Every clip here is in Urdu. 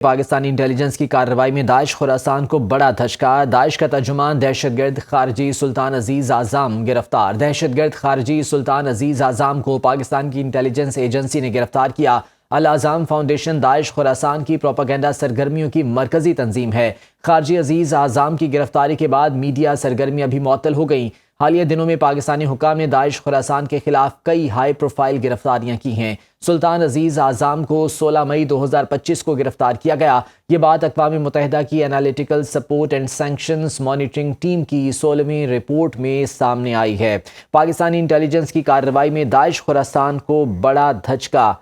پاکستانی انٹیلیجنس کی کارروائی میں داعش خراسان کو بڑا دھچکا۔ داعش کا ترجمان دہشت گرد خارجی سلطان عزیز اعظم گرفتار۔ دہشت گرد خارجی سلطان عزیز اعظم کو پاکستان کی انٹیلیجنس ایجنسی نے گرفتار کیا۔ الاعظم فاؤنڈیشن داعش خراسان کی پروپیگنڈا سرگرمیوں کی مرکزی تنظیم ہے۔ خارجی عزیز اعظم کی گرفتاری کے بعد میڈیا سرگرمیاں بھی معطل ہو گئیں۔ حالیہ دنوں میں پاکستانی حکام نے داعش خراسان کے خلاف کئی ہائی پروفائل گرفتاریاں کی ہیں۔ سلطان عزیز اعظم کو 16 مئی 2025 کو گرفتار کیا گیا۔ یہ بات اقوام متحدہ کی analytical support and sanctions monitoring team کی 16ویں رپورٹ میں سامنے آئی ہے۔ پاکستانی انٹیلیجنس کی کارروائی میں داعش خراسان کو بڑا دھچکا۔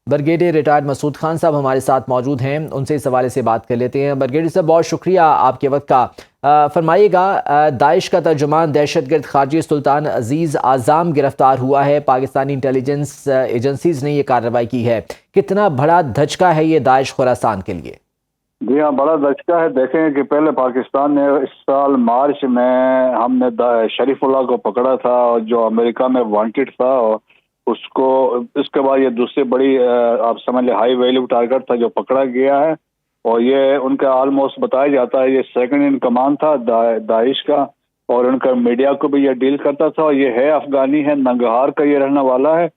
بریگیڈیئر ریٹائرڈ مسعود خان صاحب ہمارے ساتھ موجود ہیں، ان سے اس حوالے سے بات کر لیتے ہیں۔ بریگیڈیئر صاحب بہت شکریہ آپ کے وقت کا۔ فرمائیے گا، داعش کا ترجمان دہشت گرد خارجی سلطان عزیز اعظم گرفتار ہوا ہے، پاکستانی انٹیلیجنس ایجنسیز نے یہ کارروائی کی ہے، کتنا بڑا دھچکا ہے یہ داعش خراسان کے لیے؟ جی ہاں، بڑا دھچکا ہے۔ دیکھیں کہ پہلے پاکستان نے اس سال مارچ میں ہم نے شریف اللہ کو پکڑا تھا، اور جو امریکہ میں وانٹڈ تھا، اس کو اس کے بعد یہ دوسری بڑی آپ سمجھ لیں ہائی ویلیو ٹارگٹ تھا جو پکڑا گیا ہے، اور یہ ان کا آلموسٹ بتایا جاتا ہے یہ سیکنڈ ان کمان تھا داعش کا، اور ان کا میڈیا کو بھی یہ ڈیل کرتا تھا، اور یہ ہے افغانی ہے، ننگہار کا یہ رہنے والا ہے،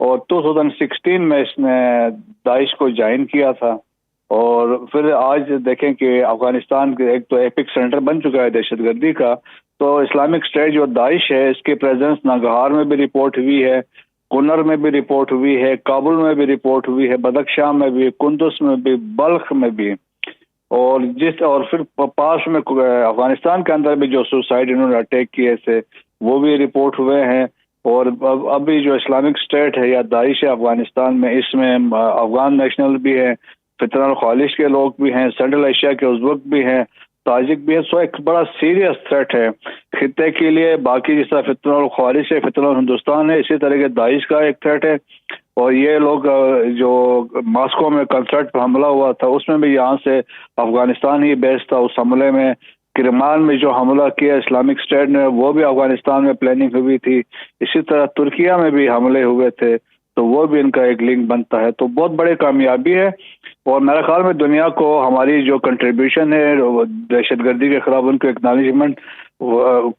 اور 2016 میں اس نے داعش کو جوائن کیا تھا۔ اور پھر آج دیکھیں کہ افغانستان کے ایک تو ایپک سینٹر بن چکا ہے دہشت گردی کا، تو اسلامک اسٹیٹ جو داعش ہے اس کی پریزنس ننگہار میں بھی رپورٹ ہوئی ہے، کنر میں بھی رپورٹ ہوئی ہے، کابل میں بھی رپورٹ ہوئی ہے، بدخشان میں بھی، قندوز میں بھی، بلخ میں بھی، اور پھر پاس میں افغانستان کے اندر بھی جو سوسائڈ انہوں نے اٹیک کیے تھے وہ بھی رپورٹ ہوئے ہیں۔ اور ابھی جو اسلامک اسٹیٹ ہے یا داعش ہے افغانستان میں، اس میں افغان نیشنل بھی ہیں، فتنہ الخوالش کے لوگ بھی ہیں، سینٹرل ایشیا کے ازبک بھی ہیں، تاجک بھی ہے، سو ایک بڑا سیریس تھریٹ ہے خطے کے لیے۔ باقی جس طرح فتنہ الخوالش ہے، فتنہ ہندوستان ہے، اسی طرح کے داعش کا ایک تھریٹ ہے۔ اور یہ لوگ جو ماسکو میں کنسرٹ پہ حملہ ہوا تھا اس میں بھی یہاں سے افغانستان ہی بیس تھا، اس حملے میں کرمان میں جو حملہ کیا اسلامک اسٹیٹ نے وہ بھی افغانستان میں پلاننگ ہوئی تھی، اسی طرح ترکیہ میں بھی حملے ہوئے تھے، تو وہ بھی ان کا ایک لنک بنتا ہے، تو بہت بڑی کامیابی ہے۔ اور میرے خیال میں دنیا کو ہماری جو کنٹریبیوشن ہے دہشت گردی کے خلاف ان کو اکنالجمنٹ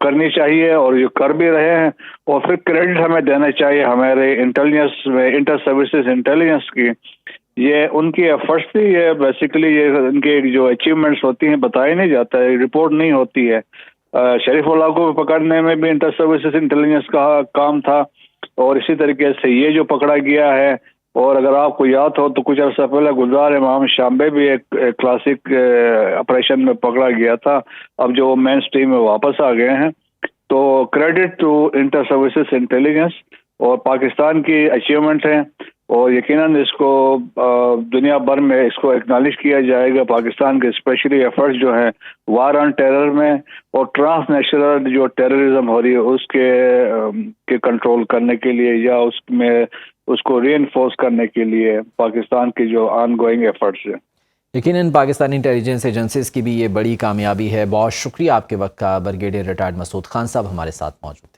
کرنی چاہیے، اور یہ کر بھی رہے ہیں، اور پھر کریڈٹ ہمیں دینا چاہیے ہمارے انٹیلیجنس میں، انٹر سروسز انٹیلیجنس کی، یہ ان کی ایفرٹس تھی، یہ بیسیکلی یہ ان کے جو اچیومنٹس ہوتی ہیں بتایا نہیں جاتا ہے، رپورٹ نہیں ہوتی ہے۔ شریف اللہ کو پکڑنے میں بھی انٹر سروسز انٹیلیجنس کا کام تھا، اور اسی طریقے سے یہ جو پکڑا گیا ہے، اور اگر آپ کو یاد ہو تو کچھ عرصہ پہلے گلزار امام شامبے بھی ایک کلاسک آپریشن میں پکڑا گیا تھا، اب جو مین سٹریم میں واپس آ گئے ہیں۔ تو credit to inter services intelligence اور پاکستان کی اچیومنٹ ہیں، اور یقیناً اس کو دنیا بھر میں اس کو اکنالج کیا جائے گا۔ پاکستان کے اسپیشلی ایفرٹس جو ہیں وار آن ٹیرر میں اور ٹرانس نیشنل جو ٹیررزم ہو رہی ہے اس کے کنٹرول کرنے کے لیے، یا اس کو ری انفورس کرنے کے لیے پاکستان کی جو آن گوئنگ ایفرٹس ہیں۔ یقیناً پاکستانی انٹیلیجنس ایجنسیز کی بھی یہ بڑی کامیابی ہے۔ بہت شکریہ آپ کے وقت کا۔ بریگیڈیئر ریٹائرڈ مسعود خان صاحب ہمارے ساتھ موجود تھے۔